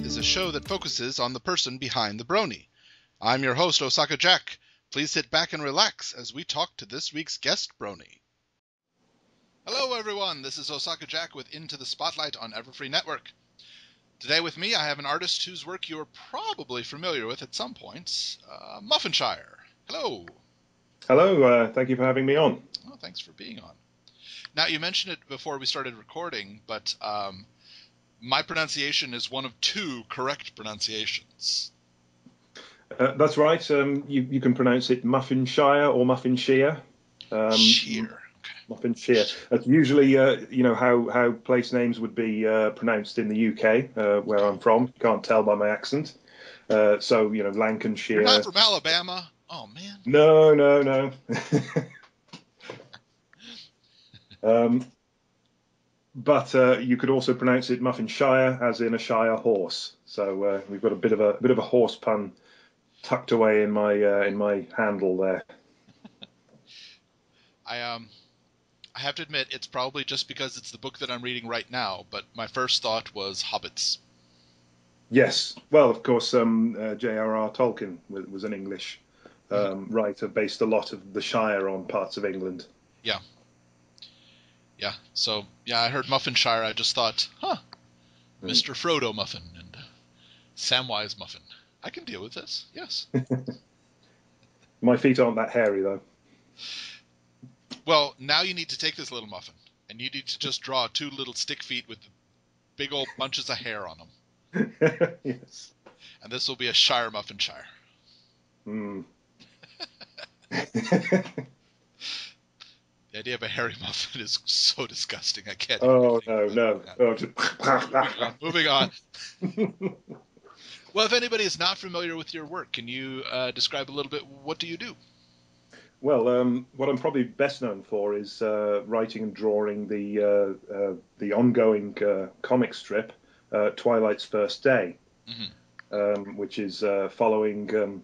is a show that focuses on the person behind the Brony. I'm your host, Osaka Jack. Please sit back and relax as we talk to this week's guest, Brony. Hello, everyone. This is Osaka Jack with Into the Spotlight on Everfree Network. Today with me, I have an artist whose work you're probably familiar with at some points, Muffinshire. Hello. Hello. Thank you for having me on. Oh, thanks for being on. Now, you mentioned it before we started recording, but my pronunciation is one of two correct pronunciations. That's right. You can pronounce it Muffinshire or Muffinshire. Sheer. Muffinshire. That's usually, how place names would be pronounced in the UK, where I'm from. You can't tell by my accent. Lancashire. You're not from Alabama? Oh, man. No. But you could also pronounce it Muffinshire, as in a shire horse. So we've got a bit of a horse pun tucked away in my handle there. I have to admit, it's probably just because it's the book that I'm reading right now, but my first thought was hobbits. Yes. Well, of course, J.R.R. Tolkien was an English writer, based a lot of the Shire on parts of England. Yeah. Yeah. So, I heard Muffinshire, I just thought, Mr. Frodo Muffin and Samwise Muffin. I can deal with this, yes. My feet aren't that hairy, though. Well, now you need to take this little muffin, and you need to just draw two little stick feet with big old bunches of hair on them. Yes. And this will be a Shire Muffinshire. Mm. The idea of a hairy muffin is so disgusting. I can't. Oh, no. Moving on. Well, if anybody is not familiar with your work, can you describe a little bit, what do you do? Well, what I'm probably best known for is writing and drawing the ongoing comic strip, Twilight's First Day, which is following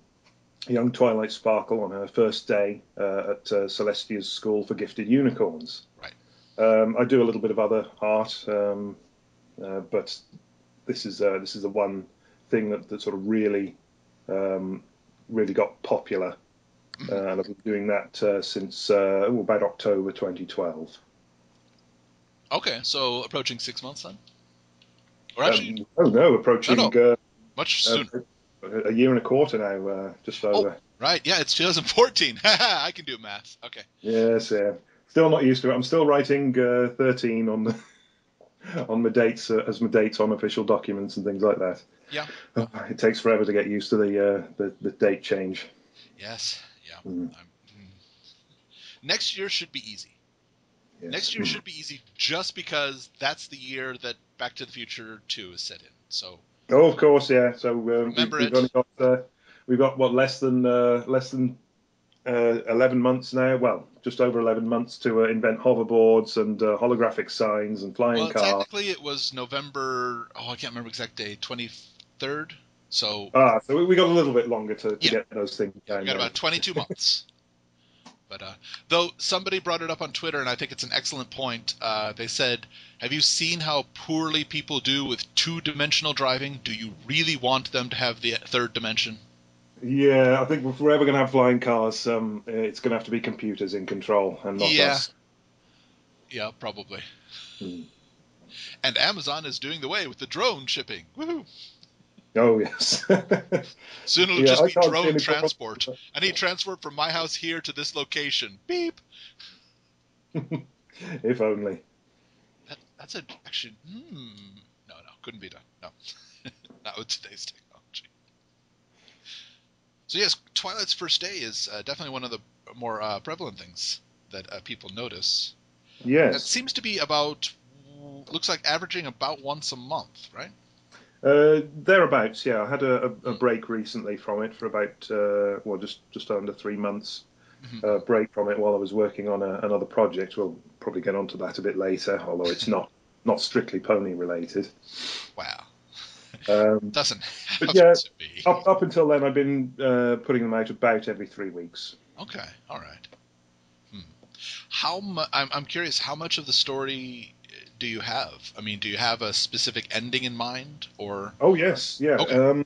young Twilight Sparkle on her first day at Celestia's School for Gifted Unicorns. Right. I do a little bit of other art, but this is the one thing that sort of really got popular. And I've been doing that since about October 2012. Okay, so approaching 6 months then? Or actually... approaching... much sooner. A year and a quarter now, just over. Oh, right, yeah, it's 2014. I can do maths. Okay. Yes, yeah. Still not used to it. I'm still writing 13 on the dates as my dates on official documents and things like that. Yeah. It takes forever to get used to the date change. Yes. Yeah. Next year should be easy. Yes. Next year should be easy just because that's the year that Back to the Future 2 is set in. So. Oh, of course, yeah. So we've got what less than 11 months now. Well, just over 11 months to invent hoverboards and holographic signs and flying cars. Technically, it was November. Oh, I can't remember exact day. 23rd. So. So we got a little bit longer to get those things down. We got about 22 months. But though somebody brought it up on Twitter, and I think it's an excellent point. They said, "Have you seen how poorly people do with two-dimensional driving? Do you really want them to have the third dimension?" Yeah, I think if we're ever going to have flying cars, it's going to have to be computers in control and not us. Yeah, probably. And Amazon is doing the way with the drone shipping. Woohoo! Oh, yes. Soon it'll just be drone transport. I need transport from my house here to this location. Beep. If only. That's actually... No, couldn't be done. No. Not with today's technology. So yes, Twilight's First Day is definitely one of the more prevalent things that people notice. Yes. It seems to be looks like averaging about once a month, right? Thereabouts, yeah. I had a break recently from it for about just under 3 months. Break from it while I was working on another project. We'll probably get onto that a bit later, although it's not strictly pony related. Wow. Doesn't have to be. Up until then, I've been putting them out about every 3 weeks. Okay, all right. I'm curious, how much of the story do you have? I mean, do you have a specific ending in mind, or? Oh yes, yeah. Okay.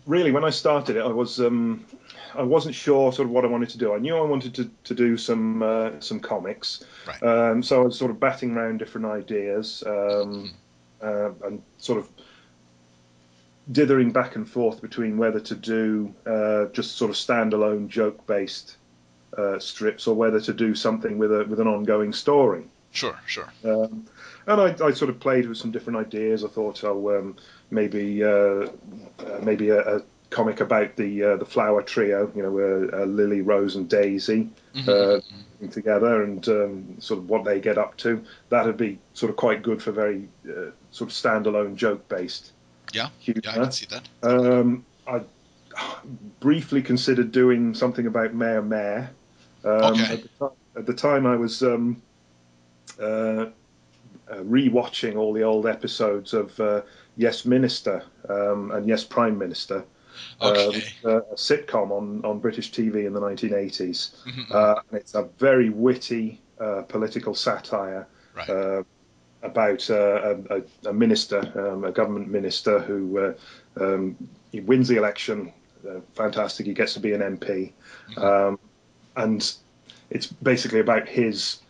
Really, when I started it, I wasn't sure sort of what I wanted to do. I knew I wanted to do some comics, Right. so I was sort of batting around different ideas, and sort of dithering back and forth between whether to do just sort of standalone joke-based strips or whether to do something with an ongoing story. Sure, sure. And I sort of played with some different ideas. I thought, maybe a comic about the flower trio, Lily, Rose, and Daisy together, and sort of what they get up to. That'd be sort of quite good for very sort of standalone joke-based humor. Yeah, I can see that. I briefly considered doing something about Mayor Mare. Okay. At the time, I was rewatching all the old episodes of Yes Minister and Yes Prime Minister, Okay. a sitcom on British TV in the 1980s. And it's a very witty political satire Right. about a minister, a government minister who he wins the election. Fantastic, he gets to be an MP, and it's basically about his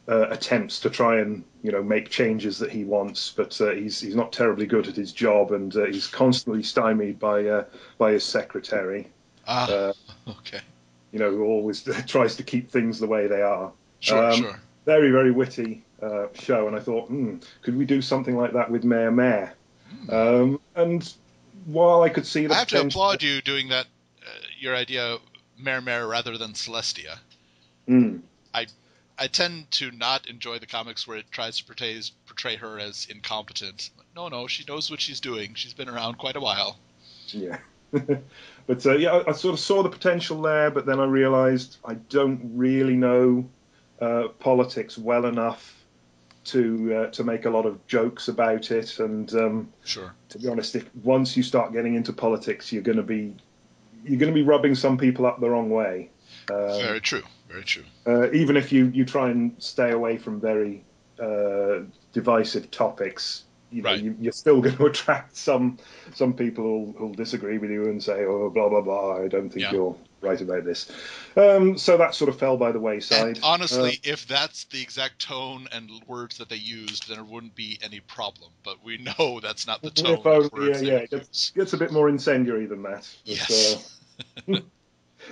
attempts to try and make changes that he wants, but he's not terribly good at his job, and he's constantly stymied by his secretary. Uh, Okay. who always tries to keep things the way they are. Sure, sure. Very, very witty show, and I thought, could we do something like that with Mayor Mare? And while I could see the I have to potential, applaud you doing that, your idea, Mare rather than Celestia. I tend to not enjoy the comics where it tries to portray her as incompetent. No, she knows what she's doing. She's been around quite a while. Yeah. But I sort of saw the potential there, but then I realized I don't really know politics well enough to make a lot of jokes about it. And Sure. to be honest, once you start getting into politics, you're going to be rubbing some people up the wrong way. Very true. Very true. Even if you try and stay away from very divisive topics, Right. you're still going to attract some people who'll disagree with you and say, oh, blah blah blah, I don't think you're right about this. So that sort of fell by the wayside. And honestly, if that's the exact tone and words that they used, then there wouldn't be any problem. But we know that's not the tone and words they would use. It gets a bit more incendiary than that. But, Yes.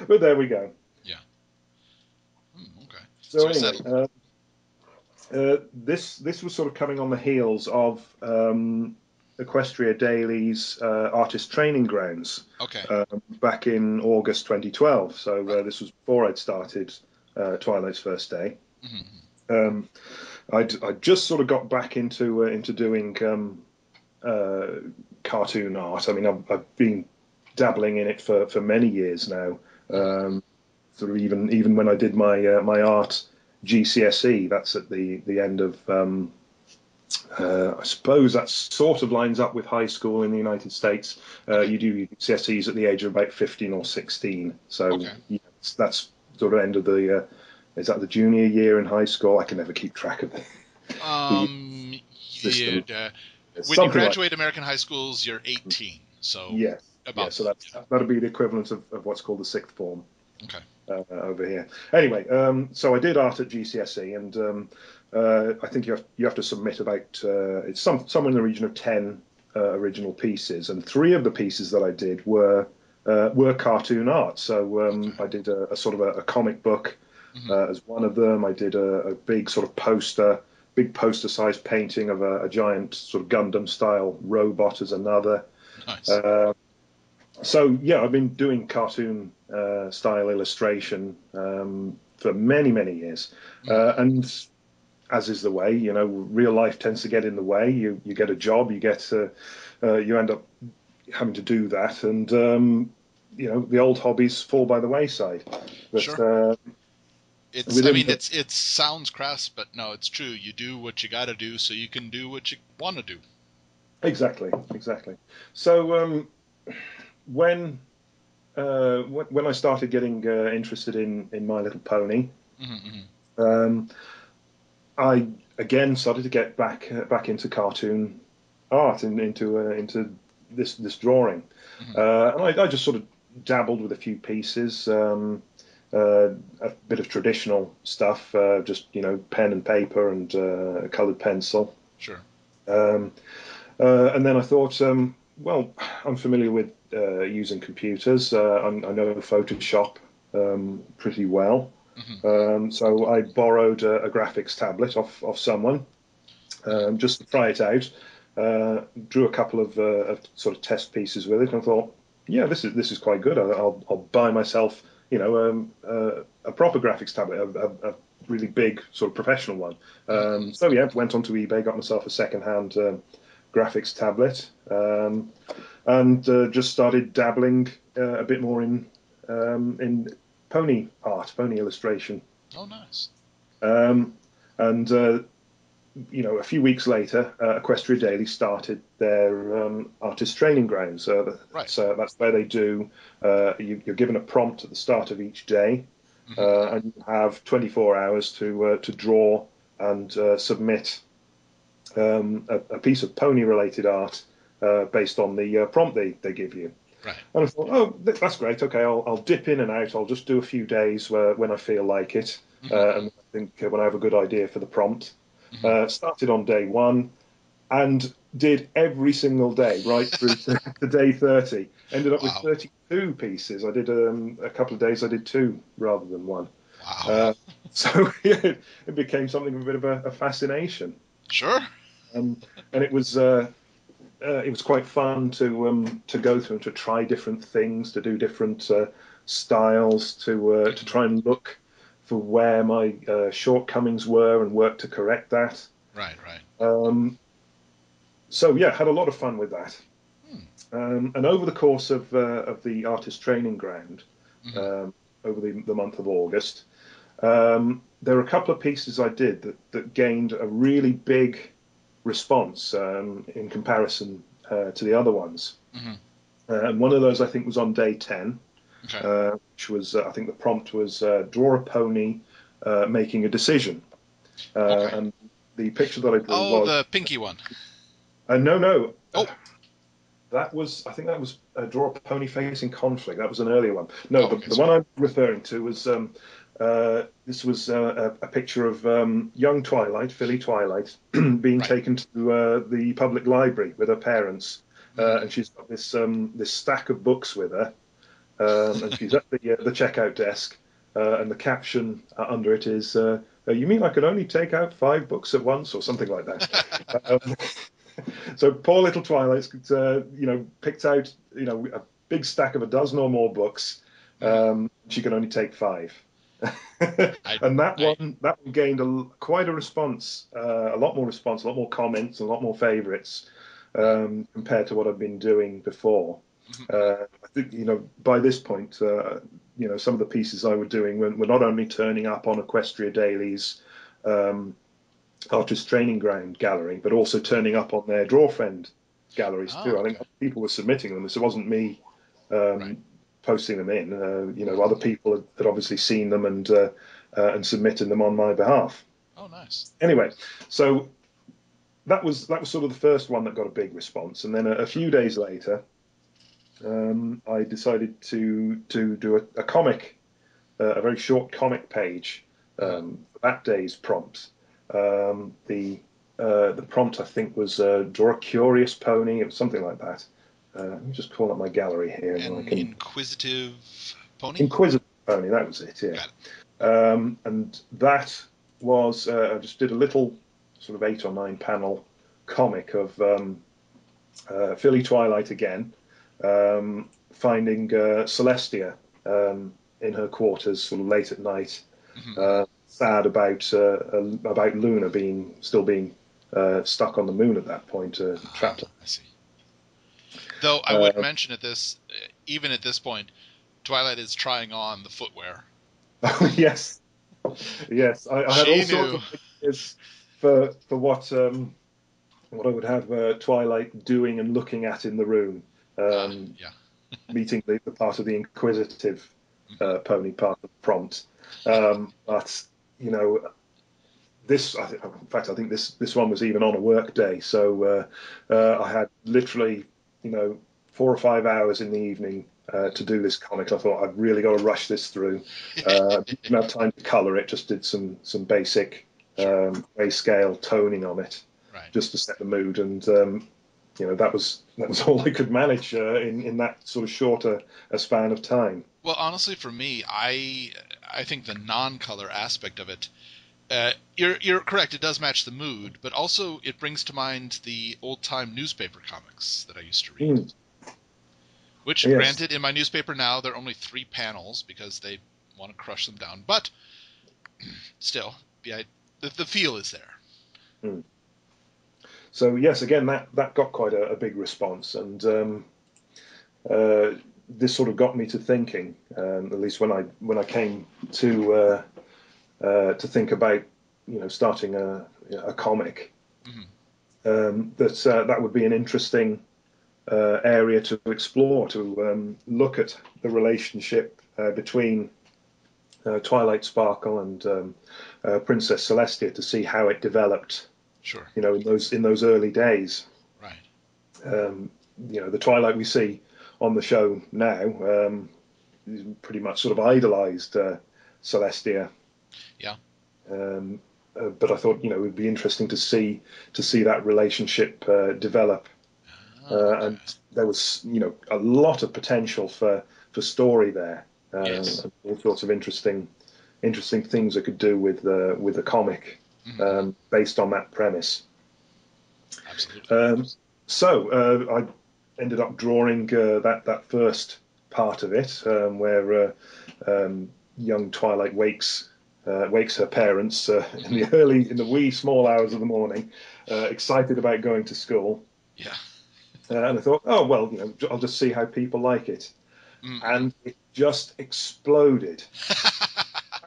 but there we go. Yeah. Okay. So you anyway, this was sort of coming on the heels of Equestria Daily's artist training grounds. Okay. Back in August 2012. So this was before I'd started Twilight's first day. I'd just sort of got back into doing cartoon art. I mean, I've been dabbling in it for many years now. Sort of even when I did my art GCSE, that's at the end of I suppose that sort of lines up with high school in the United States. You do GCSEs at the age of about 15 or 16. So that's sort of end of the is that the junior year in high school? I can never keep track of it. When you graduate American high schools, you're 18. So yes, so that'll be the equivalent of what's called the sixth form. Okay. Over here. Anyway, so I did art at GCSE, and I think you have to submit about it's somewhere in the region of 10 original pieces, and 3 of the pieces that I did were cartoon art. So I did a sort of a comic book as one of them. I did a big sort of poster-sized painting of a giant sort of Gundam-style robot as another. Nice. So I've been doing cartoon style illustration for many, many years, and as is the way, real life tends to get in the way. You get a job, you end up having to do that, and the old hobbies fall by the wayside. But, sure. It sounds crass, but no, it's true. You do what you got to do so you can do what you want to do. Exactly. So when I started getting interested in My Little Pony, I again started to get back into cartoon art and into this drawing. And I just sort of dabbled with a few pieces, a bit of traditional stuff, just pen and paper and coloured pencil. Sure. And then I thought, well, I'm familiar with using computers. I know Photoshop pretty well. So I borrowed a graphics tablet off someone just to try it out. Drew a couple of sort of test pieces with it, and I thought, yeah, this is quite good. I'll buy myself, a proper graphics tablet, a really big sort of professional one. So yeah, went onto eBay, got myself a second-hand graphics tablet, and just started dabbling a bit more in pony art, pony illustration. Oh, nice. And a few weeks later, Equestria Daily started their artist training grounds. Right. So that's where they do. You're given a prompt at the start of each day, and you have 24 hours to draw and submit a piece of pony-related art based on the prompt they give you. Right. And I thought, oh, that's great. Okay, I'll dip in and out. I'll just do a few days when I feel like it, and I think when I have a good idea for the prompt. Started on day 1 and did every single day right through to day 30. Ended up with 32 pieces. I did a couple of days. I did 2 rather than 1. Wow. So yeah, it became something of a bit of a fascination. Sure. And it was quite fun to go through and to try different things, to do different styles, to try and look for where my shortcomings were and work to correct that. Right, right. So yeah, had a lot of fun with that. And over the course of the artist training ground, over the month of August, there were a couple of pieces I did that gained a really big response in comparison to the other ones. And one of those I think was on day 10. Okay. Which was, I think the prompt was draw a pony making a decision. Okay. And the picture that I drew was... the pinky one. No. Oh. I think that was draw a pony facing conflict. That was an earlier one. No, the one I'm referring to was, this was a picture of young Twilight, filly Twilight, being taken to the public library with her parents. And she's got this stack of books with her. And she's at the checkout desk, and the caption under it is, "You mean I can only take out 5 books at once," or something like that. So poor little Twilight's, picked out, a big stack of a dozen or more books. She can only take 5, and that one gained quite a response, a lot more comments, and a lot more favourites compared to what I've been doing before. I think, by this point, some of the pieces I were doing were not only turning up on Equestria Daily's artist training ground gallery, but also turning up on their Draw Friend galleries too. I think people were submitting them. So it wasn't me posting them in. Other people had obviously seen them and submitted them on my behalf. Oh, nice. Anyway, so that was sort of the first one that got a big response, and then a few days later, I decided to do a comic, a very short comic page for that day's prompt. The prompt, I think, was draw a curious pony. It was something like that. Let me just call up my gallery here. An inquisitive pony? Inquisitive pony, that was it, yeah. And that was, I just did a little sort of 8 or 9 panel comic of filly Twilight again, finding Celestia in her quarters sort of late at night, sad about Luna still being stuck on the moon at that point, trapped. I see. Though I would mention even at this point, Twilight is trying on the footwear. Oh, yes. Yes, I had all sorts of ideas for what I would have Twilight doing and looking at in the room. Meeting the part of the inquisitive pony part of the prompt. But, in fact, I think this one was even on a work day. So I had literally, 4 or 5 hours in the evening to do this comic. I thought I've really got to rush this through. Didn't have time to colour it. Just did some basic grayscale toning on it, Right. just to set the mood. And that was all I could manage in that sort of shorter a span of time. Well, honestly, for me, I think the non-color aspect of it, you're correct. It does match the mood, but also it brings to mind the old-time newspaper comics that I used to read. Mm. Which, Yes. granted, in my newspaper now there are only 3 panels because they want to crush them down. But still, the feel is there. Mm. So yes, again, that got quite a big response, and this sort of got me to thinking. At least when I came to think about starting a comic, that would be an interesting area to explore, to look at the relationship between Twilight Sparkle and Princess Celestia, to see how it developed. Sure. In those early days. Right. The Twilight we see on the show now pretty much sort of idolized Celestia. Yeah. But I thought it would be interesting to see that relationship develop. Okay. And there was a lot of potential for story there. Yes. All sorts of interesting things I could do with the comic, based on that premise. Absolutely. So I ended up drawing that first part of it, where young Twilight wakes her parents in the wee small hours of the morning, excited about going to school. Yeah. And I thought, oh well, I'll just see how people like it. And it just exploded.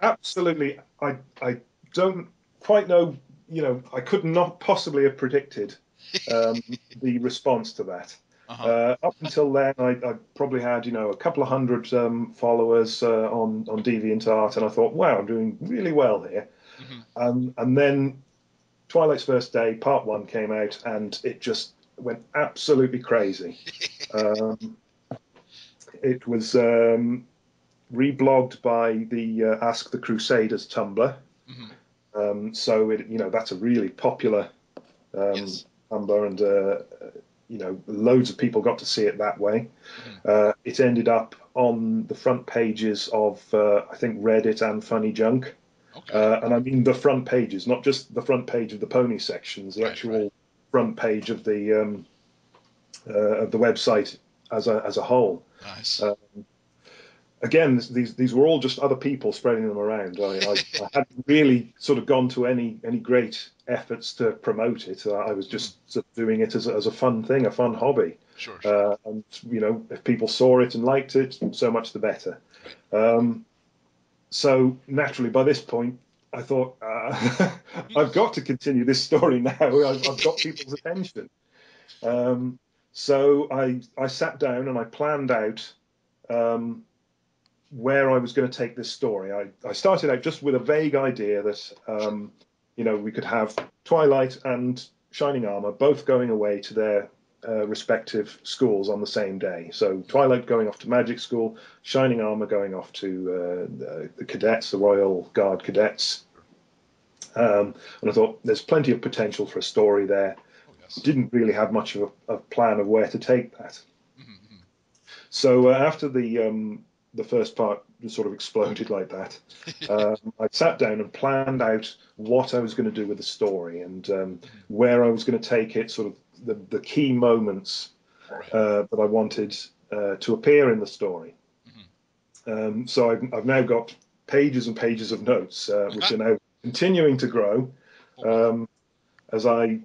Absolutely, I don't quite know. I could not possibly have predicted the response to that. Up until then, I probably had a couple of hundred followers on DeviantArt, and I thought, wow, I'm doing really well here. And then Twilight's First Day Part 1 came out, and it just went absolutely crazy. It was reblogged by the Ask the Crusaders Tumblr. So that's a really popular Yes. Tumblr, and loads of people got to see it that way. It ended up on the front pages of I think Reddit and Funny Junk. Okay. And I mean the front pages, not just the front page of the pony sections, the actual front page of the website as a whole. Nice. Again, these were all just other people spreading them around. I hadn't really sort of gone to any great efforts to promote it. I was just sort of doing it as a fun thing, a fun hobby. Sure. And if people saw it and liked it, so much the better. So naturally, by this point, I thought I've got to continue this story now. I've got people's attention. So I sat down and I planned out where I was going to take this story. I started out just with a vague idea that we could have Twilight and Shining Armor both going away to their respective schools on the same day. So Twilight going off to magic school, Shining Armor going off to the cadets, the Royal Guard cadets. And I thought there's plenty of potential for a story there. Didn't really have much of a plan of where to take that. So after the first part sort of exploded like that, I sat down and planned out what I was going to do with the story, and where I was going to take it, sort of the key moments that I wanted to appear in the story. So I've now got pages and pages of notes, which are now continuing to grow as I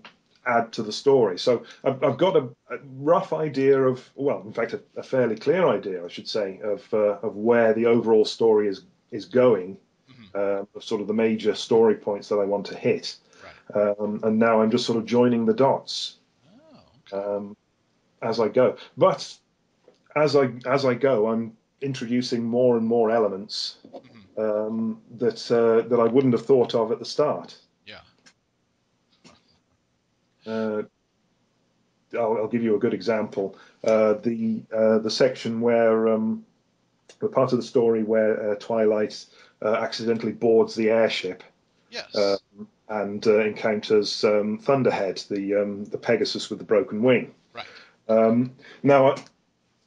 add to the story. So I've got a rough idea of, well, in fact, a fairly clear idea, I should say, of where the overall story is going, of sort of the major story points that I want to hit. And now I'm just sort of joining the dots as I go. But as I go, I'm introducing more and more elements that I wouldn't have thought of at the start. Yeah. Uh, I'll give you a good example. The section where the part of the story where Twilight accidentally boards the airship. Yes. And encounters Thunderhead, the Pegasus with the broken wing. Right. Now,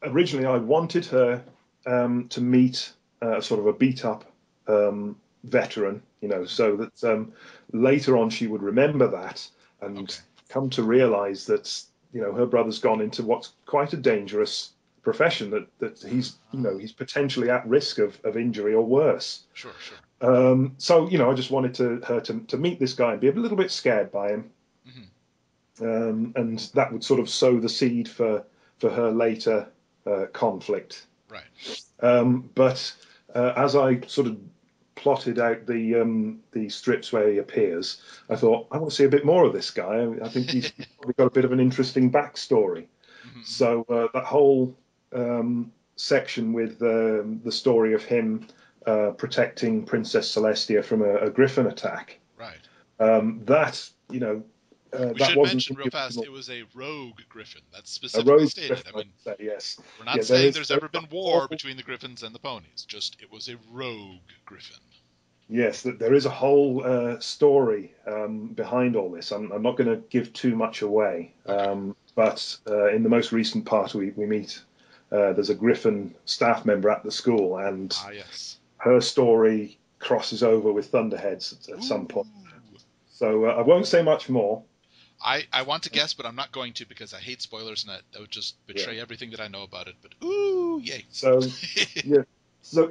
originally, I wanted her to meet sort of a beat-up veteran, so that later on she would remember that and come to realise that her brother's gone into what's quite a dangerous profession, that he's potentially at risk of injury or worse. Sure. So I just wanted her to meet this guy and be a little bit scared by him, and that would sort of sow the seed for her later conflict. Right. But as I sort of plotted out the strips where he appears, I thought I want to see a bit more of this guy. I think he's probably got a bit of an interesting backstory. So that whole section with the story of him protecting Princess Celestia from a griffin attack. Right. That we that should wasn't mention real fast. It was a rogue griffin. That's a specifically rogue stated. griffin, I say, yes. We're not saying there's ever been war between the griffins and the ponies. Just it was a rogue griffin. Yes, there is a whole story behind all this. I'm not going to give too much away, but in the most recent part, we meet. There's a Griffin staff member at the school, and her story crosses over with Thunderhead's at some point. So I won't say much more. I want to guess, but I'm not going to because I hate spoilers, and that would just betray everything that I know about it. But ooh, yay! So yeah, so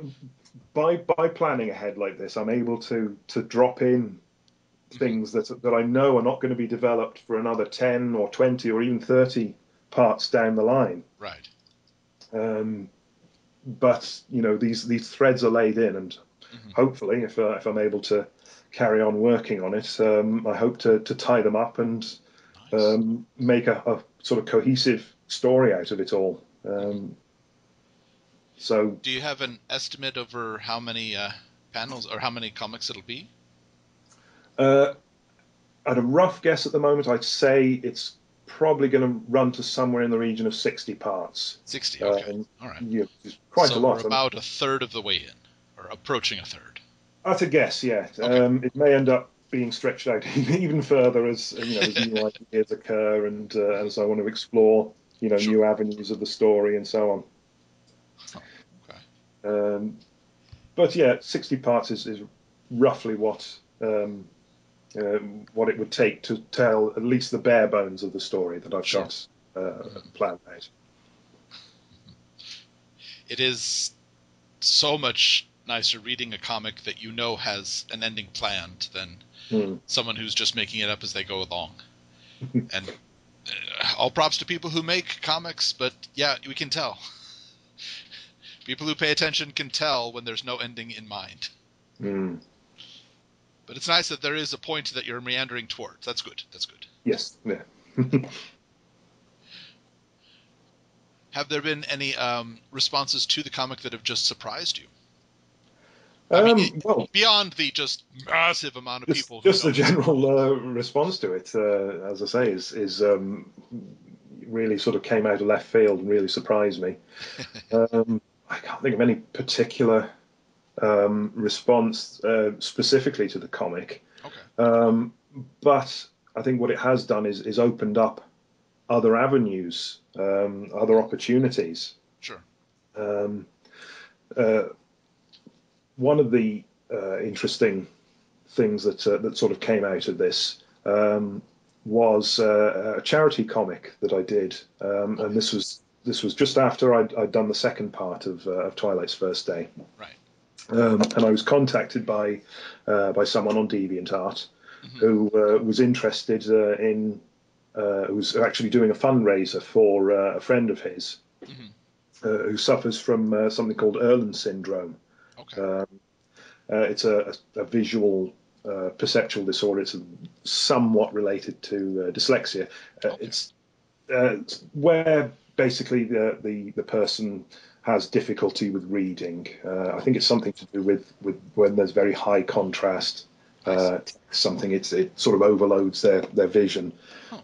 by planning ahead like this, I'm able to drop in things that I know are not going to be developed for another 10 or 20 or even 30 parts down the line. Right. But these threads are laid in, and hopefully, if I'm able to carry on working on it, I hope to tie them up and make a sort of cohesive story out of it all. So, do you have an estimate over how many panels or how many comics it'll be? At a rough guess at the moment, I'd say it's probably going to run to somewhere in the region of 60 parts. 60, okay. All right. Yeah, quite a lot. So we're about a third of the way in, or approaching a third. At a guess, yeah. Okay. It may end up being stretched out even further as new ideas occur and as I want to explore new avenues of the story and so on. Oh, okay. But yeah, 60 parts is roughly what it would take to tell at least the bare bones of the story that I've got planned out. It is so much nicer reading a comic that has an ending planned than someone who's just making it up as they go along. And all props to people who make comics, but yeah, we can tell. People who pay attention can tell when there's no ending in mind. But it's nice that there is a point that you're meandering towards. That's good. That's good. Yes. Yeah. Have there been any responses to the comic that have just surprised you? Well, beyond the just massive amount of people. Just the general response to it, as I say, is really sort of came out of left field and really surprised me. I can't think of any particular response specifically to the comic. Okay. But I think what it has done is opened up other avenues, other opportunities. Sure. One of the interesting things that sort of came out of this was a charity comic that I did, and this was just after I'd done the second part of Twilight's first day. Right. And I was contacted by someone on DeviantArt who was interested who was actually doing a fundraiser for a friend of his who suffers from something called Erland syndrome. Okay. It's a visual perceptual disorder. It's somewhat related to dyslexia. It's where basically the person has difficulty with reading. I think it's something to do with when there's very high contrast something, it sort of overloads their vision,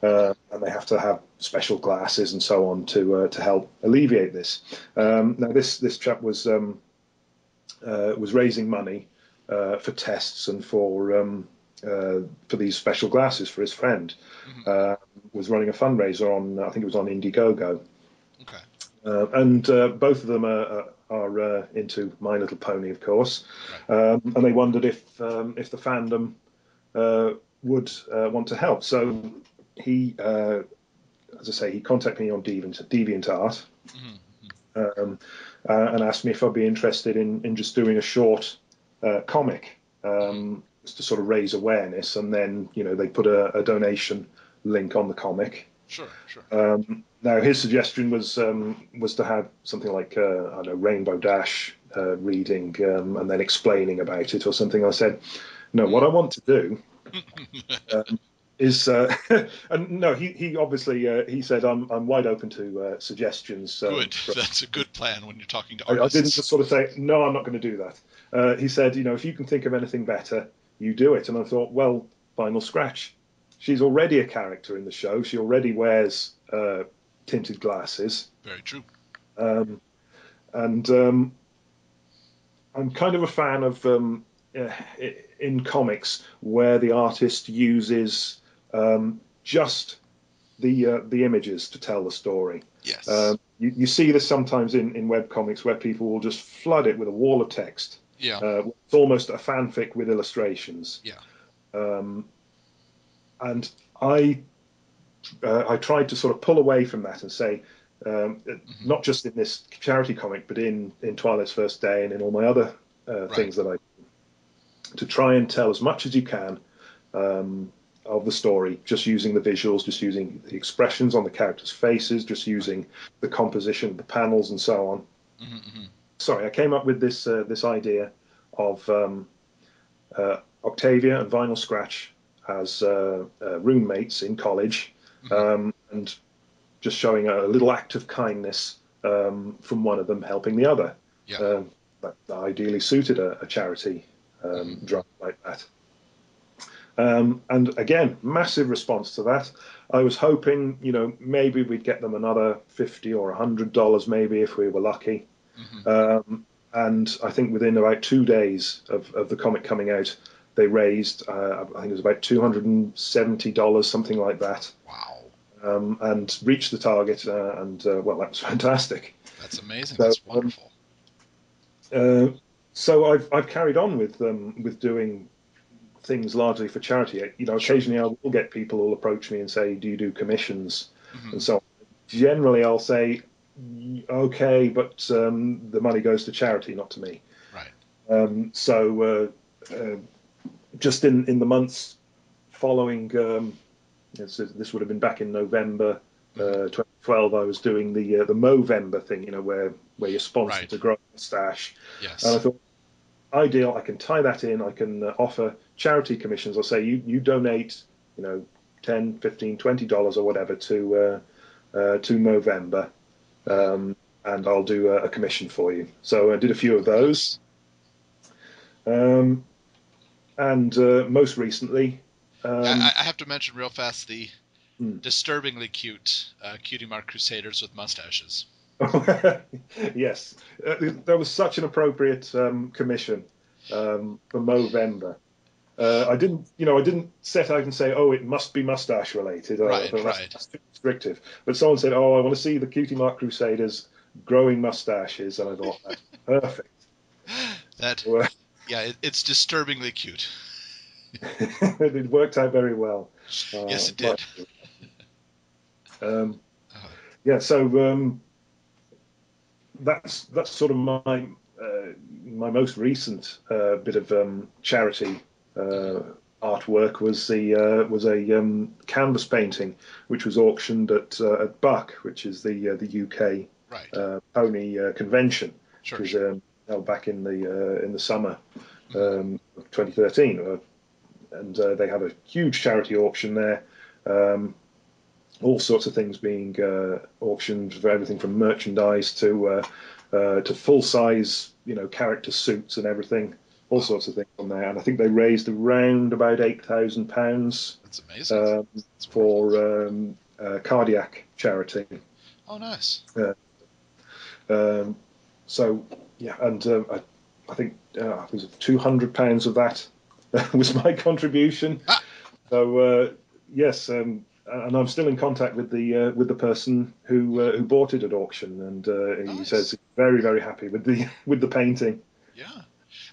and they have to have special glasses and so on to help alleviate this. Now this chap was raising money for tests and for these special glasses for his friend. Was running a fundraiser on, I think it was on Indiegogo. Okay. And both of them are into My Little Pony, of course, and they wondered if the fandom would want to help. So he, as I say, he contacted me on DeviantArt, and asked me if I'd be interested in just doing a short comic, just to sort of raise awareness, and then they put a donation link on the comic. Sure. Now his suggestion was to have something like I don't know, Rainbow Dash reading and then explaining about it or something. I said, no, what I want to do is and no, he obviously he said I'm wide open to suggestions. Good. That's a good plan when you're talking to artists. I didn't just sort of say no, I'm not going to do that. He said, if you can think of anything better, you do it. And I thought, well, Final Scratch. She's already a character in the show. She already wears tinted glasses. Very true. And I'm kind of a fan of in comics where the artist uses just the images to tell the story. Yes. You see this sometimes in webcomics where people will just flood it with a wall of text. Yeah. It's almost a fanfic with illustrations. Yeah. And I tried to sort of pull away from that and say, not just in this charity comic, but in Twilight's First Day and in all my other things that I do, to try and tell as much as you can of the story, just using the visuals, just using the expressions on the characters' faces, just using the composition of the panels and so on. Sorry, I came up with this idea of Octavia and Vinyl Scratch as roommates in college, and just showing a little act of kindness from one of them helping the other. Yeah. That ideally suited a charity drive like that. And again, massive response to that. I was hoping, maybe we'd get them another $50 or $100, maybe if we were lucky. And I think within about 2 days of the comic coming out, they raised, I think it was about $270, something like that. Wow. And reached the target, and well, that was fantastic. That's amazing. So, That's wonderful. So I've carried on with doing things largely for charity. Occasionally I will get people who'll approach me and say, "Do you do commissions?" And so on. Generally I'll say, "Okay, but the money goes to charity, not to me." Right. So just in the months following, this would have been back in November 2012. I was doing the Movember thing, where you're sponsored to grow a moustache. Yes. And I thought, ideal. I can tie that in. I can offer charity commissions. I'll say you donate, $10, $15, $20 or whatever to Movember, and I'll do a commission for you. So I did a few of those. And most recently, I have to mention real fast the disturbingly cute Cutie Mark Crusaders with mustaches. Yes, that was such an appropriate commission for Movember. I didn't set out and say, "Oh, it must be mustache related." Right. That's too restrictive. But someone said, "Oh, I want to see the Cutie Mark Crusaders growing mustaches," and I thought, "That's perfect." It's disturbingly cute. It worked out very well. Yes, it did. Yeah, so that's sort of my most recent bit of charity artwork was a canvas painting which was auctioned at Buck, which is the UK pony convention, Sure, which was held back in the summer of 2013, and they have a huge charity auction there. All sorts of things being auctioned, for everything from merchandise to full size, character suits and everything. all sorts of things on there. And I think they raised around about £8,000 That's amazing. for cardiac charity. Oh, nice. So yeah, and I think was it £200 of that was my contribution. Ah. So yes, and I'm still in contact with the person who bought it at auction, and he Nice. says he's very, very happy with the painting. Yeah,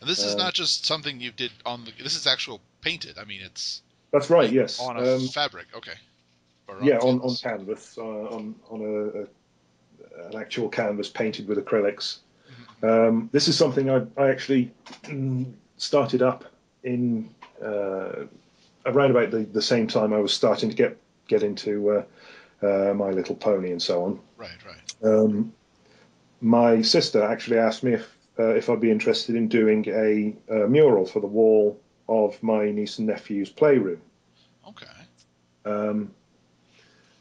and this is not just something you did on the. This is actual painted. I mean, it's. That's right. Yes, on a fabric. Okay. Or yeah, on canvas, on an actual canvas painted with acrylics. Mm-hmm. This is something I actually started up in around about the same time I was starting to get into My Little Pony and so on. Right. My sister actually asked me if I'd be interested in doing a mural for the wall of my niece and nephew's playroom. Okay.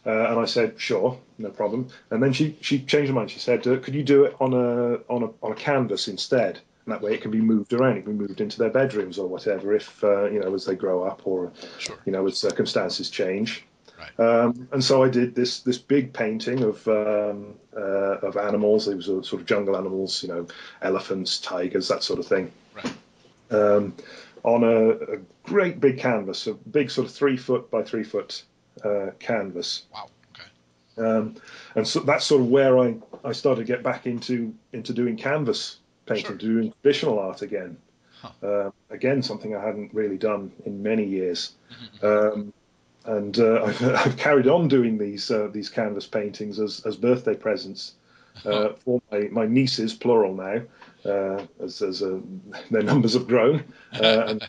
And I said, sure, no problem. And then she changed her mind. She said, could you do it on a canvas instead? And that way it can be moved around. It can be moved into their bedrooms or whatever if, as they grow up or, sure. As circumstances change. Right. And so I did this big painting of animals. It was sort of jungle animals, elephants, tigers, that sort of thing. Right. On a great big canvas, a big sort of 3 foot by 3 foot canvas. Wow. Okay. And so that's sort of where I started to get back into doing canvas painting, Sure. doing traditional art again. Huh. Again, something I hadn't really done in many years. Mm-hmm. And I've carried on doing these canvas paintings as birthday presents for my nieces, plural now, as their numbers have grown. And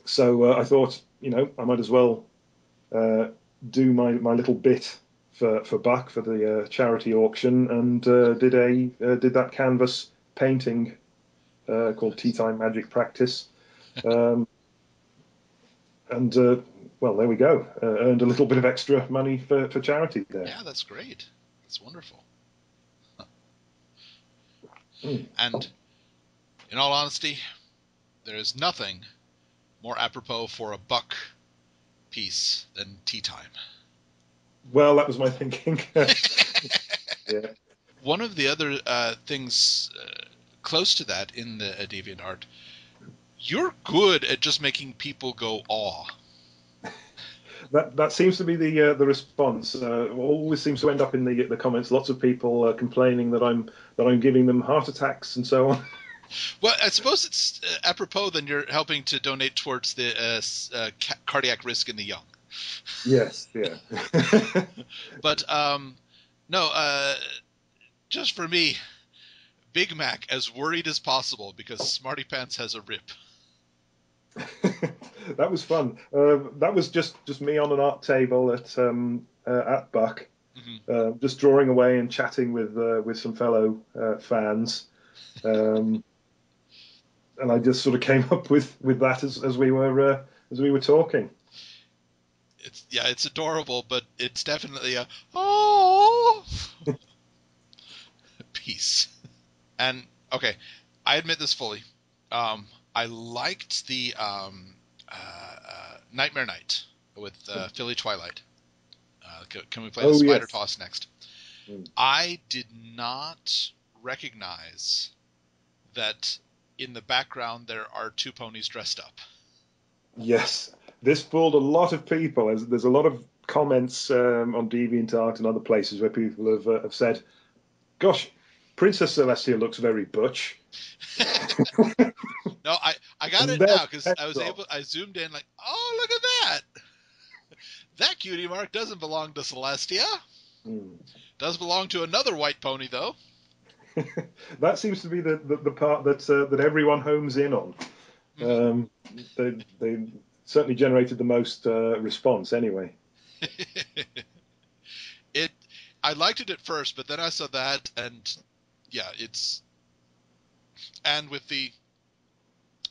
so I thought, I might as well do my little bit for Buck for the charity auction, and did that canvas painting called Tea Time Magic Practice. And well, there we go. Earned a little bit of extra money for charity there. Yeah, that's great. That's wonderful. Huh. Mm. And in all honesty, there is nothing more apropos for a Buck piece than Tea Time. Well, that was my thinking. Yeah. One of the other things close to that in the DeviantArt, you're good at just making people go awe. That seems to be the response. Always seems to end up in the comments. Lots of people complaining that I'm giving them heart attacks and so on. Well, I suppose it's apropos then you're helping to donate towards the cardiac risk in the young. Yes, yeah. But no, just for me, Big Mac as worried as possible because Smarty Pants has a rip. That was fun. That was just me on an art table at Buck, just drawing away and chatting with some fellow fans, and I just sort of came up with that as we were talking. It's adorable, but it's definitely a oh piece. And okay, I admit this fully. I liked the Nightmare Night with Philly Twilight. Can we play the Spider Yes. Toss next? Mm. I did not recognize that in the background there are two ponies dressed up. Yes, this fooled a lot of people. There's a lot of comments on DeviantArt and other places where people have said, "Gosh, Princess Celestia looks very butch." No, I got it now because I zoomed in like, oh, look at that. That cutie mark doesn't belong to Celestia. Does belong to another white pony though. That seems to be the part that everyone homes in on. They certainly generated the most response anyway. I liked it at first, but then I saw that, and yeah, and with the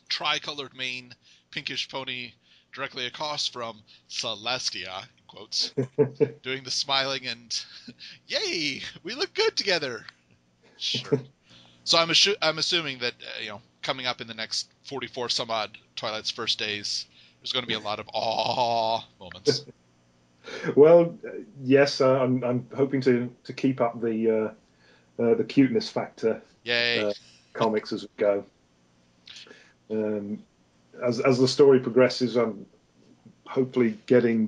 tricolored mane, pinkish pony directly across from Celestia, in quotes, doing the smiling and yay, we look good together. Sure. So I'm assuming that coming up in the next 44 some odd Twilight's first days, there's going to be a lot of awe moments. Well, yes, I'm hoping to keep up the cuteness factor. Yay! Comics as we go. As the story progresses, I'm hopefully getting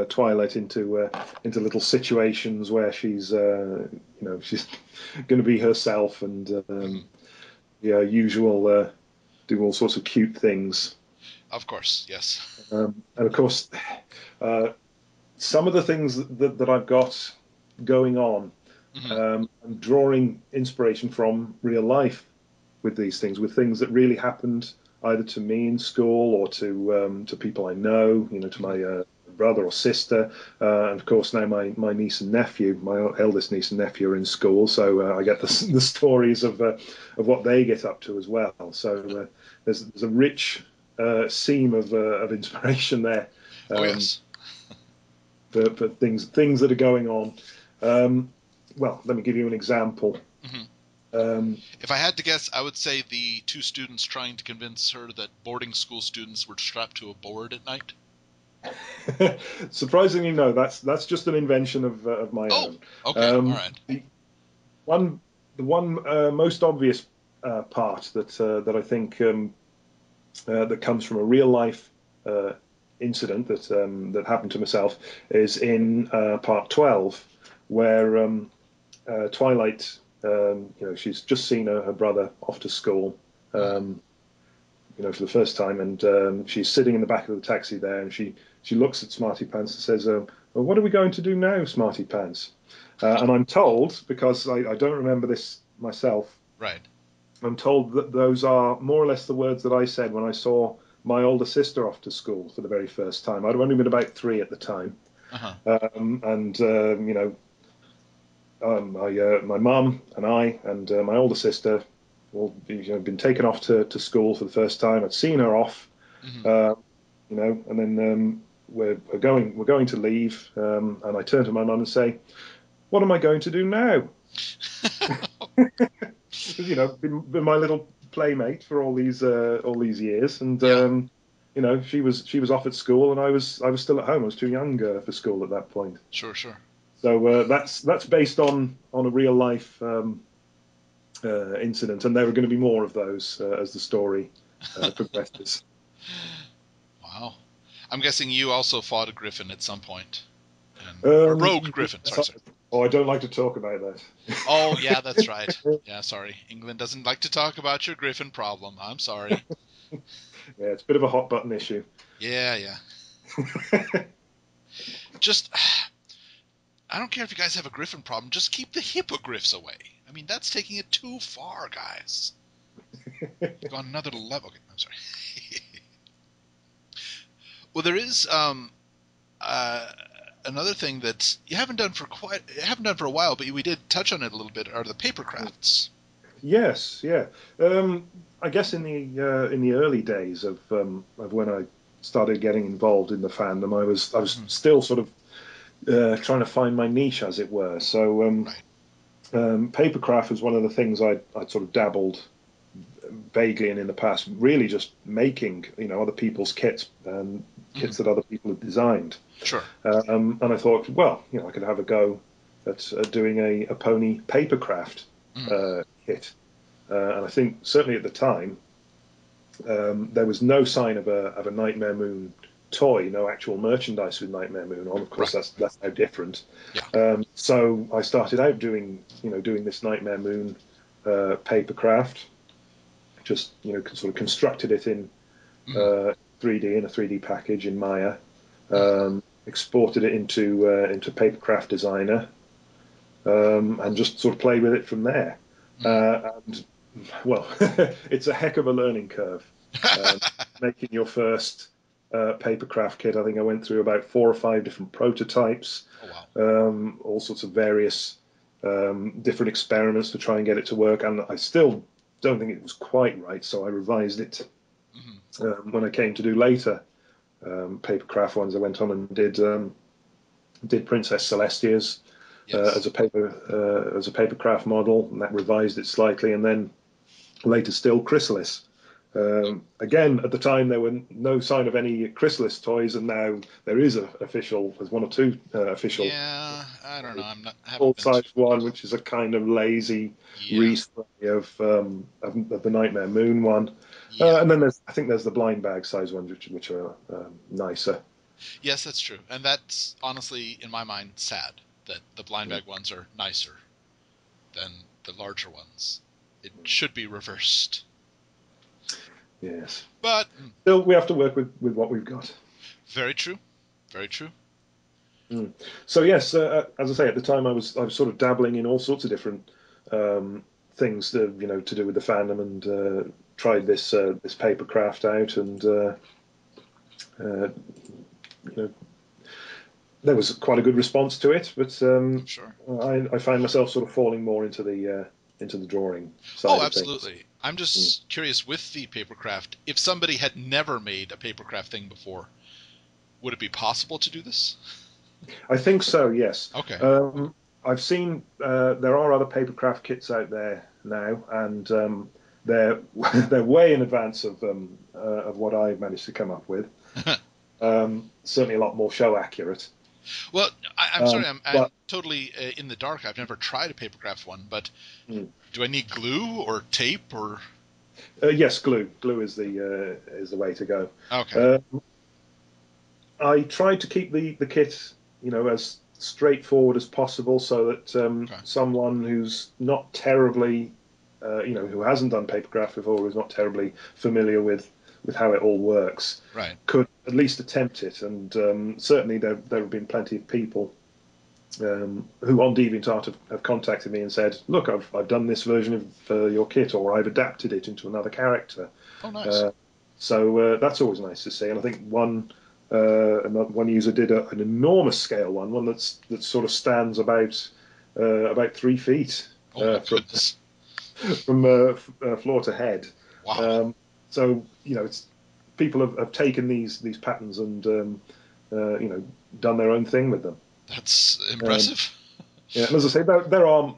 Twilight into little situations where she's she's going to be herself and usual do all sorts of cute things. Of course, yes. And of course, some of the things that I've got going on, I'm drawing inspiration from real life with these things, with things that really happened either to me in school or to people I know, to my brother or sister, and of course now my niece and nephew, my eldest niece and nephew are in school, so I get the stories of what they get up to as well. So there's a rich seam of inspiration there. Oh yes. For things that are going on. Well, let me give you an example. If I had to guess, I would say the two students trying to convince her that boarding school students were strapped to a board at night. Surprisingly, no. That's just an invention of my own. Okay, all right. The one most obvious part that I think that comes from a real life incident that happened to myself is in part 12, where Twilight, she's just seen her brother off to school, for the first time, and she's sitting in the back of the taxi there, and she looks at Smarty Pants and says, well, what are we going to do now, Smarty Pants? And I'm told, because I don't remember this myself, right? I'm told that those are more or less the words that I said when I saw my older sister off to school for the very first time. I'd only been about 3 at the time. My mum and I and my older sister all been taken off to school for the first time. I'd seen her off, and then we're going to leave, and I turn to my mum and say, "What am I going to do now?" Because been my little playmate for all these years, and she was off at school, and I was still at home. I was too young for school at that point. Sure. So that's based on a real life incident, and there are going to be more of those as the story progresses. Wow, I'm guessing you also fought a griffin at some point. A rogue griffin. Sorry. Oh, I don't like to talk about that. Oh, yeah, that's right. Yeah, sorry. England doesn't like to talk about your griffin problem. I'm sorry. Yeah, it's a bit of a hot button issue. Yeah. Just, I don't care if you guys have a griffin problem. Just keep the hippogriffs away. I mean, that's taking it too far, guys. Go on another level. Okay, I'm sorry. Well, there is another thing that you haven't done for a while, but we did touch on it a little bit. Are the paper crafts? Yes, yeah. I guess in the early days of when I started getting involved in the fandom, I was still sort of trying to find my niche, as it were. So papercraft was one of the things I'd sort of dabbled vaguely in the past. Really, just making other people's kits and kits that other people had designed. Sure. And I thought, well, I could have a go at doing a pony papercraft kit. And I think certainly at the time there was no sign of a Nightmare Moon toy, no actual merchandise with Nightmare Moon on. Of course, right. That's now different. Yeah. So I started out doing this Nightmare Moon papercraft. Just sort of constructed it in 3D in a 3D package in Maya. Exported it into Papercraft Designer, and just sort of played with it from there. And well, it's a heck of a learning curve. Making your first papercraft kit, I think I went through about 4 or 5 different prototypes. Oh, wow. All sorts of various different experiments to try and get it to work, and I still don't think it was quite right, so I revised it when I came to do later papercraft ones. I went on and did Princess Celestia's as a papercraft model, and that revised it slightly, and then later still chrysalis. Again, at the time there were no sign of any chrysalis toys, and now there is there's one or two official. Yeah, I don't know. Full-size one, which is a kind of lazy respray of the Nightmare Moon one, and then I think there's the blind bag size ones, which are nicer. Yes, that's true, and that's honestly, in my mind, sad that the blind bag ones are nicer than the larger ones. It should be reversed. Yes, but still we have to work with what we've got. Very true, very true. So yes, as I say, at the time I was sort of dabbling in all sorts of different things to do with the fandom, and tried this papercraft out, and there was quite a good response to it, but sure. I find myself sort of falling more into the drawing side. Oh, absolutely. I'm just curious, with the papercraft, if somebody had never made a papercraft thing before, would it be possible to do this? I think so, yes. Okay. I've seen there are other papercraft kits out there now, and they're way in advance of what I managed to come up with. Certainly a lot more show accurate. Well, I'm sorry, I'm totally in the dark. I've never tried a papercraft one, but do I need glue or tape or? Yes, glue. Glue is the way to go. Okay. I tried to keep the kit, as straightforward as possible, so that someone who's not terribly, who hasn't done papercraft before, who's not terribly familiar with how it all works, could at least attempt it. And certainly there have been plenty of people who on DeviantArt have contacted me and said, look, I've done this version of your kit, or I've adapted it into another character. Oh, nice. So that's always nice to see. And I think one user did an enormous scale one that sort of stands about 3 feet from floor to head. Wow. So people have taken these patterns and done their own thing with them. That's impressive. And as I say, there are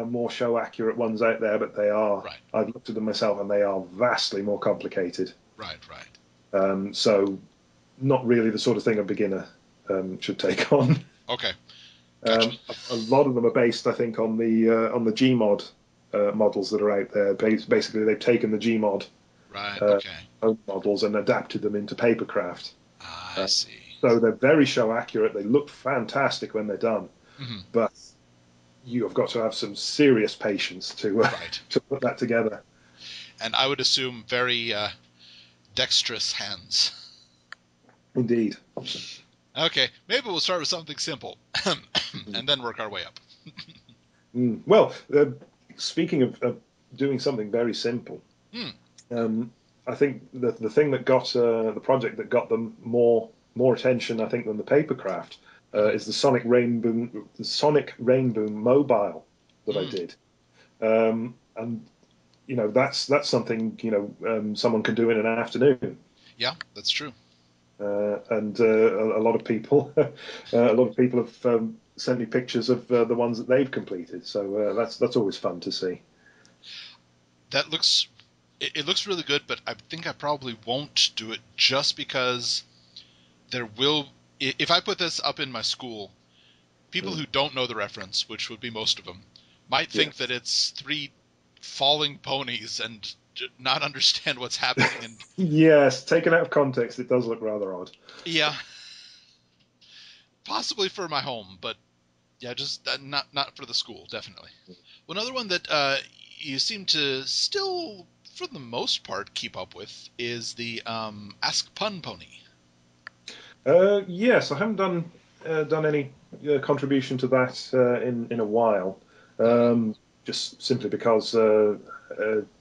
more show accurate ones out there, but they are. Right. I've looked at them myself, and they are vastly more complicated. Right. So not really the sort of thing a beginner should take on. Okay. Gotcha. A lot of them are based, I think, on the Gmod models that are out there. Basically, they've taken the Gmod models and adapted them into papercraft. I see. So they're very show accurate. They look fantastic when they're done, but you have got to have some serious patience to put that together. And I would assume very dexterous hands. Indeed. Okay, maybe we'll start with something simple, and then work our way up. Well, speaking of doing something very simple, I think the thing that got the project that got them more attention, I think, than the papercraft is the Sonic Rainboom mobile that I did, and that's something someone can do in an afternoon. Yeah, that's true. And a lot of people have sent me pictures of the ones that they've completed. So that's always fun to see. That looks it looks really good, but I think I probably won't do it just because there will. If I put this up in my school, people who don't know the reference, which would be most of them, might think that it's 3 falling ponies and not understand what's happening. And yes, taken out of context, it does look rather odd. Yeah, possibly for my home, but yeah, just not for the school, definitely. Well, another one that you seem to still, for the most part, keep up with is the Ask Pun Pony. Yes, I haven't done any contribution to that in a while, just simply because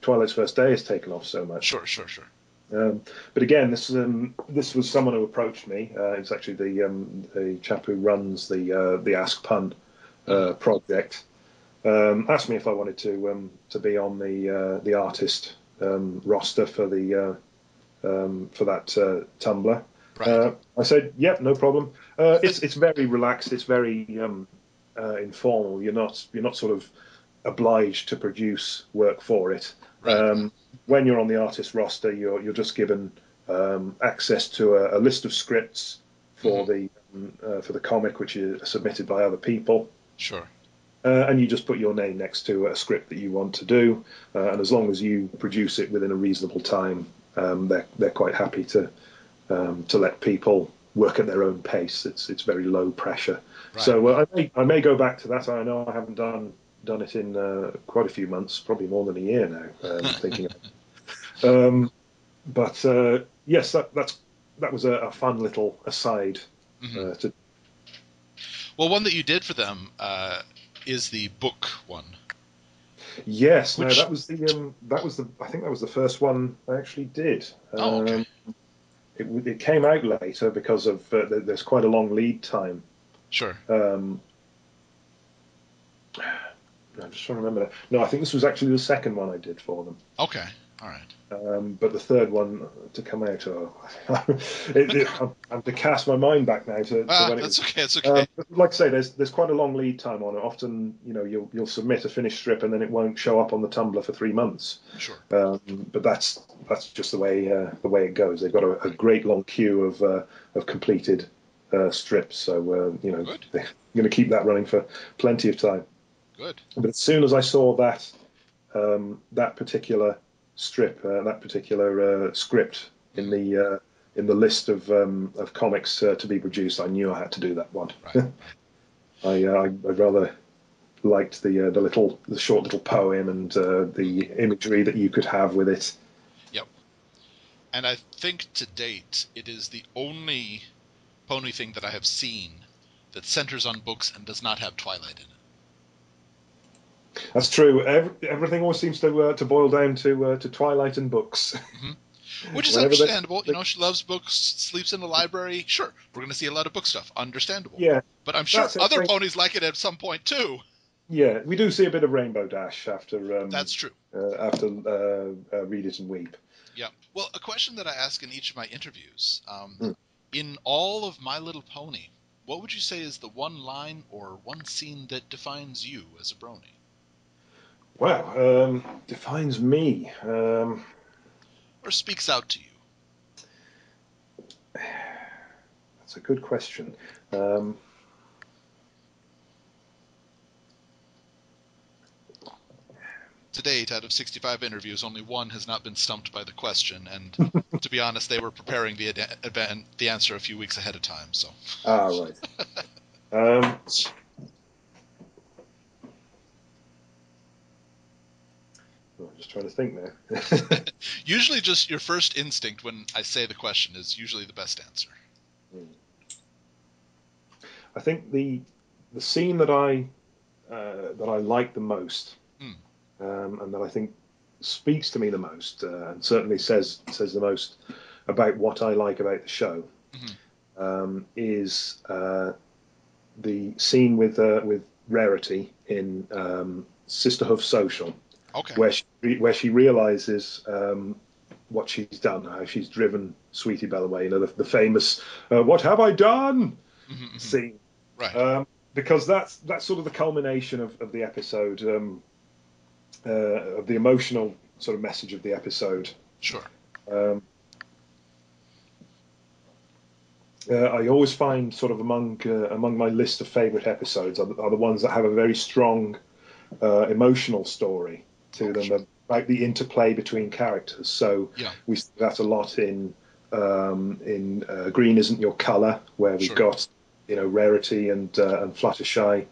Twilight's First Day has taken off so much. Sure. But again, this was someone who approached me. It's actually the chap who runs the Ask Pun project. Asked me if I wanted to be on the artist roster for that Tumblr. Right. I said, "Yep, no problem." It's very relaxed. It's very informal. You're not sort of obliged to produce work for it. Right. When you're on the artist roster, you're just given access to a list of scripts for the comic, which is submitted by other people. Sure. And you just put your name next to a script that you want to do, and as long as you produce it within a reasonable time, they're quite happy to let people work at their own pace. It's very low pressure. Right. So I may go back to that. I know I haven't done it in quite a few months, probably more than a year now. Thinking, but yes, that was a fun little aside. Well, one that you did for them is the book one. Yes, no, that was the I think that was the first one I actually did. Okay. It came out later because of there's quite a long lead time. Sure. I'm just trying to remember that. No, I think this was actually the second one I did for them. Okay. All right. But the third one to come out, I'm to cast my mind back now to when it was. Okay. It's okay. Like I say, there's quite a long lead time on it. Often, you'll submit a finished strip and then it won't show up on the Tumblr for 3 months. Sure. But that's just the way it goes. They've got a great long queue of completed strips, so Good. they're going to keep that running for plenty of time. Good. But as soon as I saw that particular strip, that particular script in the list of comics to be produced, I knew I had to do that one. Right. I rather liked the short little poem and the imagery that you could have with it. Yep. And I think to date it is the only pony thing that I have seen that centers on books and does not have Twilight in it. That's true. Everything always seems to boil down to Twilight and books. Mm-hmm. Which is understandable. She loves books, sleeps in the library. Sure, we're going to see a lot of book stuff. Understandable. Yeah. But I'm sure other ponies like it at some point, too. Yeah, we do see a bit of Rainbow Dash after... That's true. After Read It and Weep. Yeah. Well, a question that I ask in each of my interviews, in all of My Little Pony, what would you say is the one line or one scene that defines you as a brony? Wow, defines me. Or speaks out to you? That's a good question. To date, out of 65 interviews, only one has not been stumped by the question, and to be honest, they were preparing the answer a few weeks ahead of time. So. Right. I'm just trying to think now. Usually, just your first instinct when I say the question is usually the best answer. I think the scene that I like the most, and that I think speaks to me the most, and certainly says the most about what I like about the show, is the scene with Rarity in Sisterhood Social. Okay. Where she realizes what she's done, how she's driven Sweetie Belle away. The famous "What have I done?" scene. Right. Because that's sort of the culmination of the episode, of the emotional sort of message of the episode. Sure. I always find sort of among my list of favorite episodes are the ones that have a very strong emotional story to them, sure, about the interplay between characters. So we see that a lot in Green Isn't Your Colour, where we've got Rarity and Fluttershy,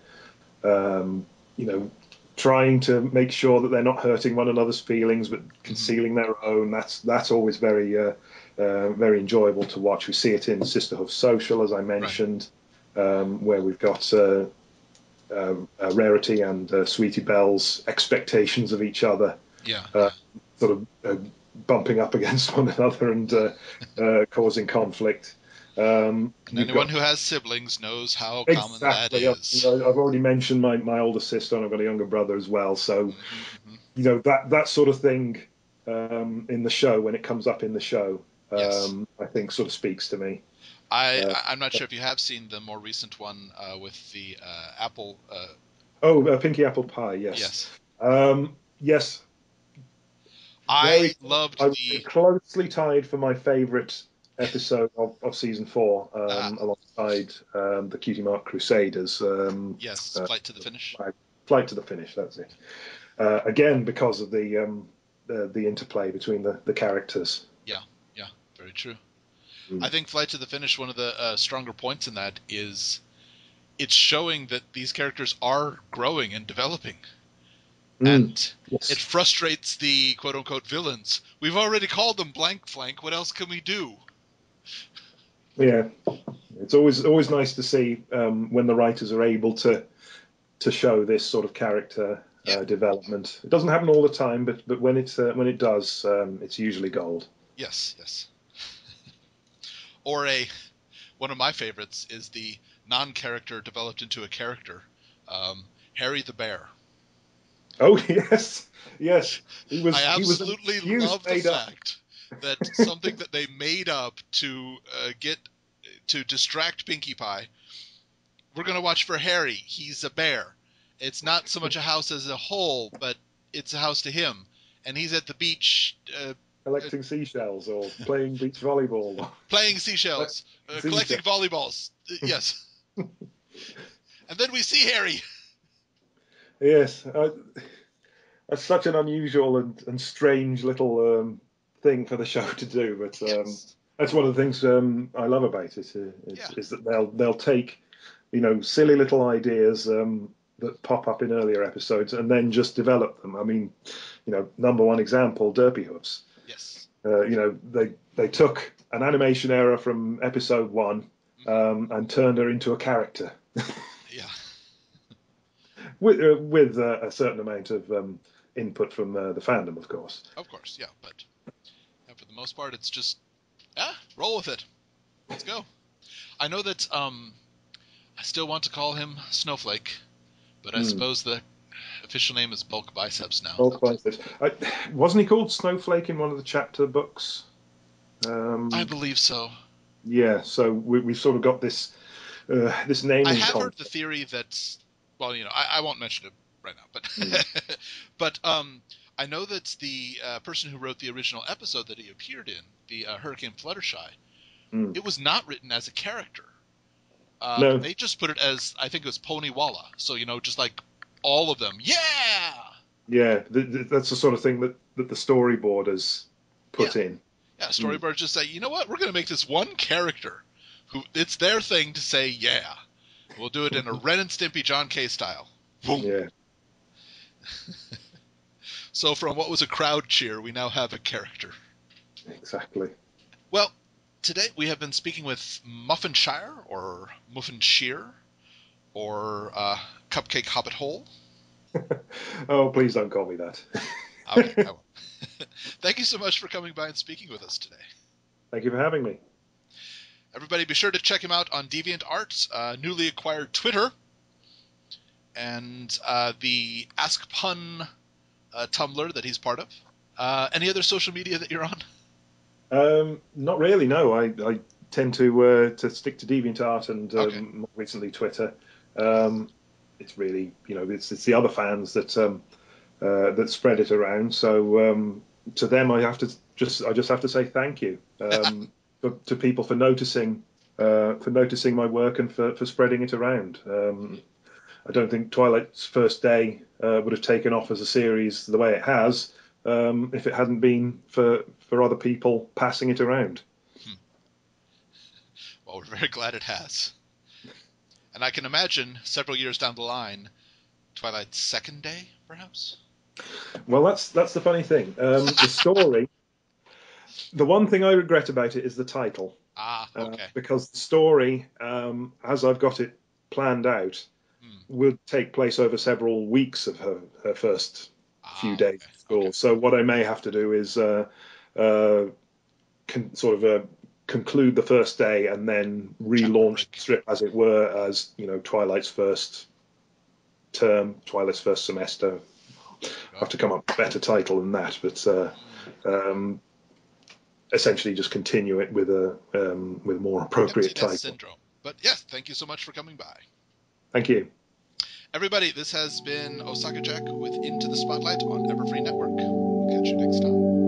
trying to make sure that they're not hurting one another's feelings, but concealing their own. That's always very very enjoyable to watch. We see it in Sisterhood Social, as I mentioned, where we've got Rarity and Sweetie Belle's expectations of each other, sort of bumping up against one another and causing conflict. And anyone who has siblings knows how common that is. I've already mentioned my older sister, and I've got a younger brother as well. So, that sort of thing in the show, when it comes up in the show, I think sort of speaks to me. I'm not sure if you have seen the more recent one with the apple. Pinky Apple Pie. Yes. Yes. Yes. I loved I would say closely tied for my favourite episode of season 4, alongside the Cutie Mark Crusaders. Yes, Flight to the Finish. Flight to the Finish. That's it. Again, because of the interplay between the characters. Yeah, very true. Mm. I think Flight to the Finish, one of the stronger points in that is it's showing that these characters are growing and developing. And yes. it frustrates the quote-unquote villains. We've already called them blank flank. What else can we do? Yeah, it's always nice to see when the writers are able to show this sort of character development. It doesn't happen all the time, but when it does, it's usually gold. Yes. Or one of my favorites is the non-character developed into a character, Harry the Bear. Oh yes. I absolutely love the fact that something that they made up to distract Pinkie Pie. We're gonna watch for Harry. He's a bear. It's not so much a house as a whole, but it's a house to him, and he's at the beach. Collecting seashells or playing beach volleyball. Playing seashells. Collecting volleyballs. Yes. And then we see Harry. Yes. That's such an unusual and strange little thing for the show to do. But that's one of the things I love about it is that they'll take, silly little ideas that pop up in earlier episodes and then just develop them. I mean, number one example, Derpy Hooves. Yes. They took an animation error from episode 1 and turned her into a character. Yeah. with a certain amount of input from the fandom, of course. Of course, yeah. But for the most part, it's just, roll with it. Let's go. I know that I still want to call him Snowflake, but I suppose the official name is Bulk Biceps now. Bulk Biceps. Wasn't he called Snowflake in one of the chapter books? I believe so. Yeah, so we've sort of got this naming. I have heard the theory that, well, I won't mention it right now, but but I know that the person who wrote the original episode that he appeared in, the Hurricane Fluttershy, it was not written as a character. No. They just put it as, I think it was Ponywalla. So, just like all of them. Yeah! Yeah, that's the sort of thing that the storyboarders put in. Yeah, storyboarders just say, you know what, we're going to make this one character who, it's their thing to say, yeah. We'll do it in a Ren and Stimpy John K. style. Boom. Yeah. So from what was a crowd cheer, we now have a character. Exactly. Well, today we have been speaking with Muffinshire, or Muffinshire, or Cupcake Hobbit Hole. Oh, please don't call me that. Okay, I won't. Thank you so much for coming by and speaking with us today. Thank you for having me. Everybody be sure to check him out on DeviantArt, newly acquired Twitter, and the Ask Pun Tumblr that he's part of. Any other social media that you're on? Not really, no. I tend to stick to DeviantArt and more recently Twitter. It's really, it's the other fans that spread it around. So to them, I just have to say thank you to people for noticing my work and for spreading it around. I don't think Twilight's first day would have taken off as a series the way it has if it hadn't been for other people passing it around. Well, we're very glad it has. And I can imagine several years down the line, Twilight's second day, perhaps? Well, that's the funny thing. The story, the one thing I regret about it is the title. Okay. Because the story, as I've got it planned out, will take place over several weeks of her first few days of school. Okay. So what I may have to do is conclude the first day and then relaunch the strip, as it were, as Twilight's first term, Twilight's first semester. I have to come up with a better title than that, but essentially just continue it with a more appropriate Empty title. nest syndrome. But yes, thank you so much for coming by. Thank you. Everybody, this has been Osaka Jack with Into the Spotlight on Everfree Network. We'll catch you next time.